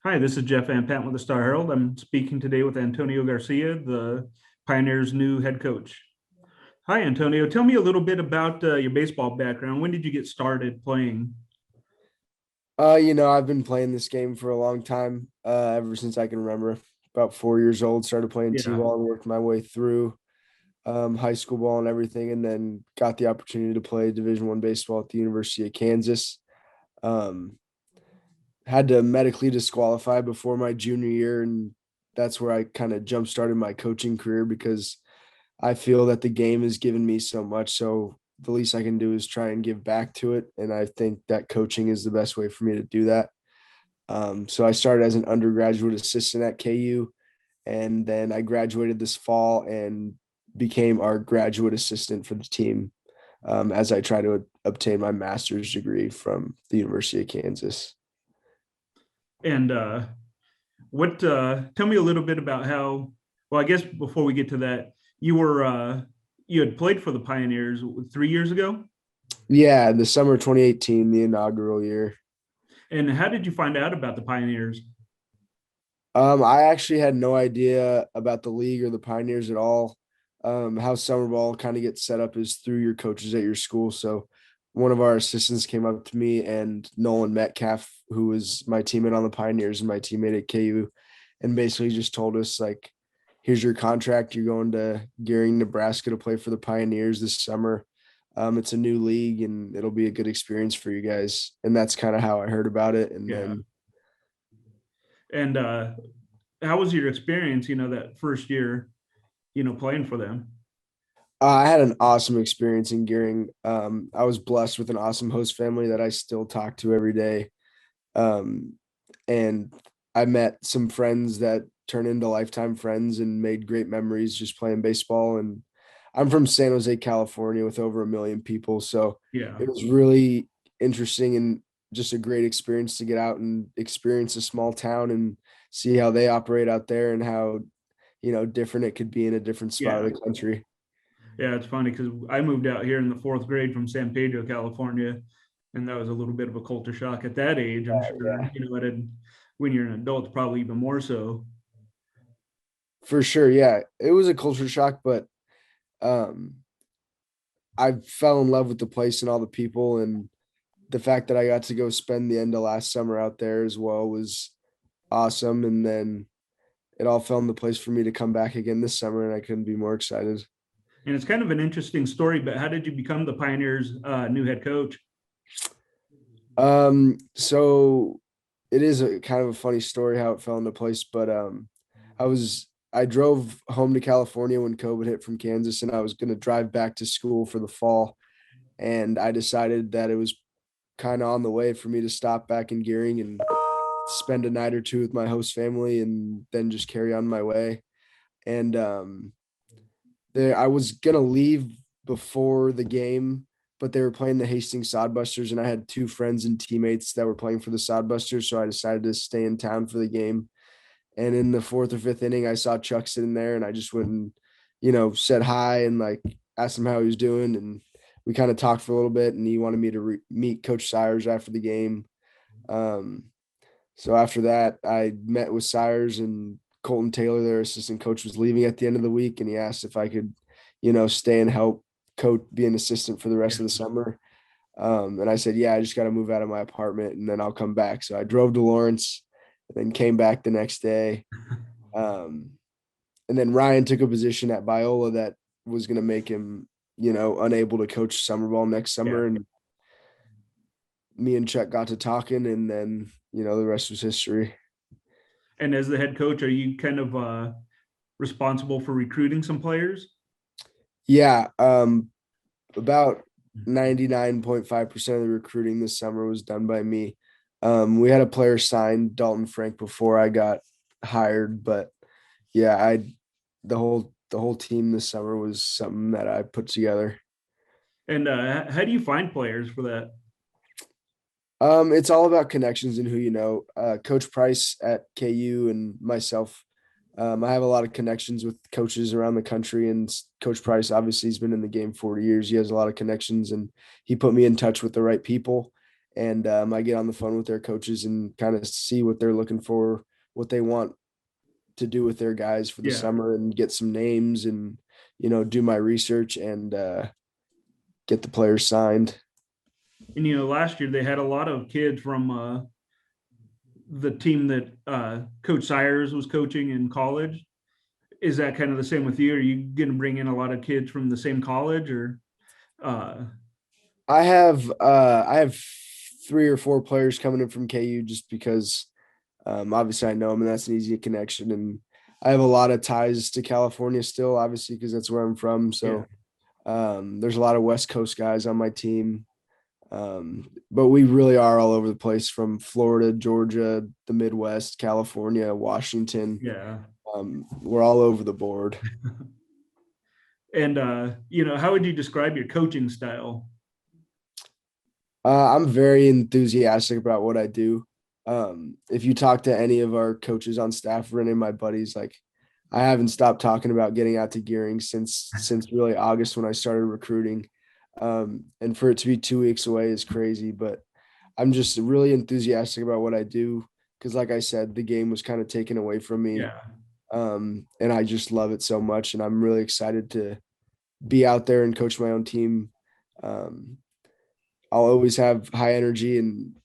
Hi, this is Jeff Van Pant with the Star Herald. I'm speaking today with Antonio Garcia, the Pioneers' new head coach. Hi, Antonio. Tell me a little bit about your baseball background. When did you get started playing? I've been playing this game for a long time, ever since I can remember. About 4 years old, started playing Yeah. t-ball and worked my way through high school ball and everything, and then got the opportunity to play Division I baseball at the University of Kansas. Um, had to medically disqualify before my junior year, and that's where I kind of jump started my coaching career because I feel that the game has given me so much. So the least I can do is try and give back to it, and I think that coaching is the best way for me to do that. So I started as an undergraduate assistant at KU, and then I graduated this fall and became our graduate assistant for the team, as I try to obtain my master's degree from the University of Kansas. And what? Tell me a little bit about how. Well, I guess before we get to that, you had played for the Pioneers 3 years ago. Yeah, the summer 2018, the inaugural year. And how did you find out about the Pioneers? I actually had no idea about the league or the Pioneers at all. How summer ball kind of gets set up is through your coaches at your school. So one of our assistants came up to me and Nolan Metcalf, who was my teammate on the Pioneers and my teammate at KU, and basically just told us like, here's your contract. You're going to Gearing, Nebraska to play for the Pioneers this summer. It's a new league and it'll be a good experience for you guys. And that's kind of how I heard about it. And Yeah. then And how was your experience? That first year, playing for them. I had an awesome experience in Gearing. I was blessed with an awesome host family that I still talk to every day. Um, and I met some friends that turned into lifetime friends and made great memories just playing baseball. And I'm from San Jose, California, with over 1 million people. So Yeah. it was really interesting and just a great experience to get out and experience a small town and see how they operate out there and how, different it could be in a different spot of Yeah. the country. Yeah, it's funny because I moved out here in the fourth grade from San Pedro, California, and that was a little bit of a culture shock at that age. I'm sure Yeah. when you're an adult, probably even more so. For sure, yeah. It was a culture shock, but um I fell in love with the place and all the people, and the fact that I got to go spend the end of last summer out there as well was awesome. And then it all fell into place for me to come back again this summer, and I couldn't be more excited. And it's kind of an interesting story. But how did you become the Pioneers' new head coach? So it is a kind of a funny story how it fell into place, but I drove home to California when COVID hit from Kansas, and I was gonna drive back to school for the fall, and I decided that it was kind of on the way for me to stop back in Gearing and spend a night or two with my host family and then just carry on my way. And there I was gonna leave before the game, but they were playing the Hastings Sodbusters, and I had two friends and teammates that were playing for the Sodbusters, so I decided to stay in town for the game. And in the fourth or fifth inning, I saw Chuck sitting there, and I just went and said hi and like asked him how he was doing, and we kind of talked for a little bit, and he wanted me to meet Coach Sires after the game. Um, so after that, I met with Sires, and Colton Taylor, their assistant coach, was leaving at the end of the week, and he asked if I could, stay and help coach, be an assistant for the rest Yeah. of the summer. And I said, yeah, I just got to move out of my apartment and then I'll come back. So I drove to Lawrence and then came back the next day. Um, and then Ryan took a position at Biola that was going to make him, unable to coach summer ball next Yeah. summer. And me and Chuck got to talking, and then, the rest was history. And as the head coach, are you kind of responsible for recruiting some players? Yeah. About 99.5% of the recruiting this summer was done by me. We had a player signed, Dalton Frank, before I got hired, but yeah, the whole team this summer was something that I put together. And how do you find players for that? It's all about connections and who you know. Coach Price at KU and myself, I have a lot of connections with coaches around the country, and Coach Price obviously has been in the game 40 years. He has a lot of connections, and he put me in touch with the right people. and I get on the phone with their coaches and kind of see what they're looking for, what they want to do with their guys for the Yeah. summer, and get some names and do my research and get the players signed. And last year they had a lot of kids from the team that Coach Sires was coaching in college. Is that kind of the same with you? Are you going to bring in a lot of kids from the same college, or uh, I have 3 or 4 players coming in from KU just because obviously I know them and that's an easy connection, and I have a lot of ties to California still, obviously because that's where I'm from. yeah, So there's a lot of West Coast guys on my team. But we really are all over the place, from Florida, Georgia, the Midwest, California, Washington. yeah. We're all over the board. And how would you describe your coaching style? I'm very enthusiastic about what I do. If you talk to any of our coaches on staff or any of my buddies, like I haven't stopped talking about getting out to Gearing since really August when I started recruiting. And for it to be 2 weeks away is crazy, but I'm just really enthusiastic about what I do because, like I said, the game was kind of taken away from me, Yeah, and I just love it so much, and I'm really excited to be out there and coach my own team. Um, I'll always have high energy and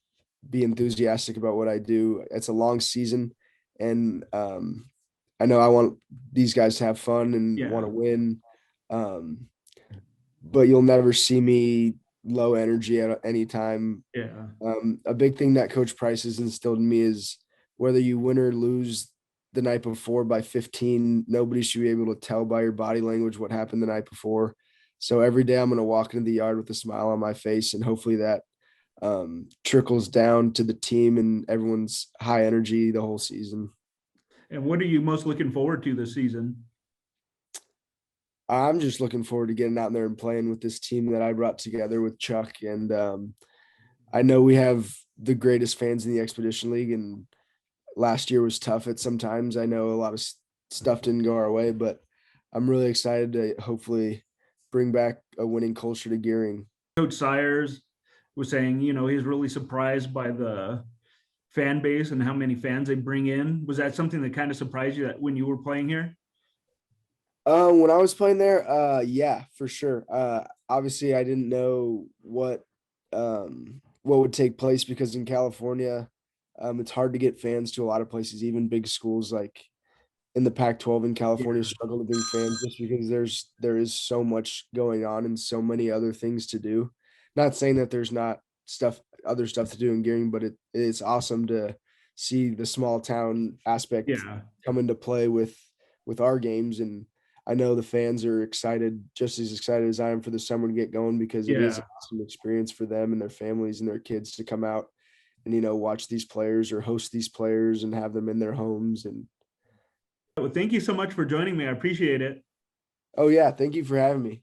be enthusiastic about what I do. It's a long season, and I know I want these guys to have fun and yeah, want to win. Um, but you'll never see me low energy at any time. yeah, A big thing that Coach Price has instilled in me is whether you win or lose the night before by 15, nobody should be able to tell by your body language what happened the night before. So every day I'm going to walk into the yard with a smile on my face, and hopefully that trickles down to the team and everyone's high energy the whole season. and what are you most looking forward to this season? I'm just looking forward to getting out there and playing with this team that I brought together with Chuck. And I know we have the greatest fans in the Expedition League, and last year was tough at some times. I know a lot of stuff didn't go our way, but I'm really excited to hopefully bring back a winning culture to Gearing. Coach Sires was saying, he's really surprised by the fan base and how many fans they bring in. Was that something that kind of surprised you that when you were playing here? When I was playing there, yeah, for sure. Obviously I didn't know what would take place because in California, it's hard to get fans to a lot of places, even big schools like in the Pac-12 in California Yeah, struggle to bring fans just because there is so much going on and so many other things to do. Not saying that there's not other stuff to do in Gearing, but it's awesome to see the small town aspect yeah, come into play with our games. And I know the fans are excited, just as excited as I am for the summer to get going, because it is yeah. an awesome experience for them and their families and their kids to come out and watch these players or host these players and have them in their homes. And Well, thank you so much for joining me. I appreciate it. oh yeah, thank you for having me.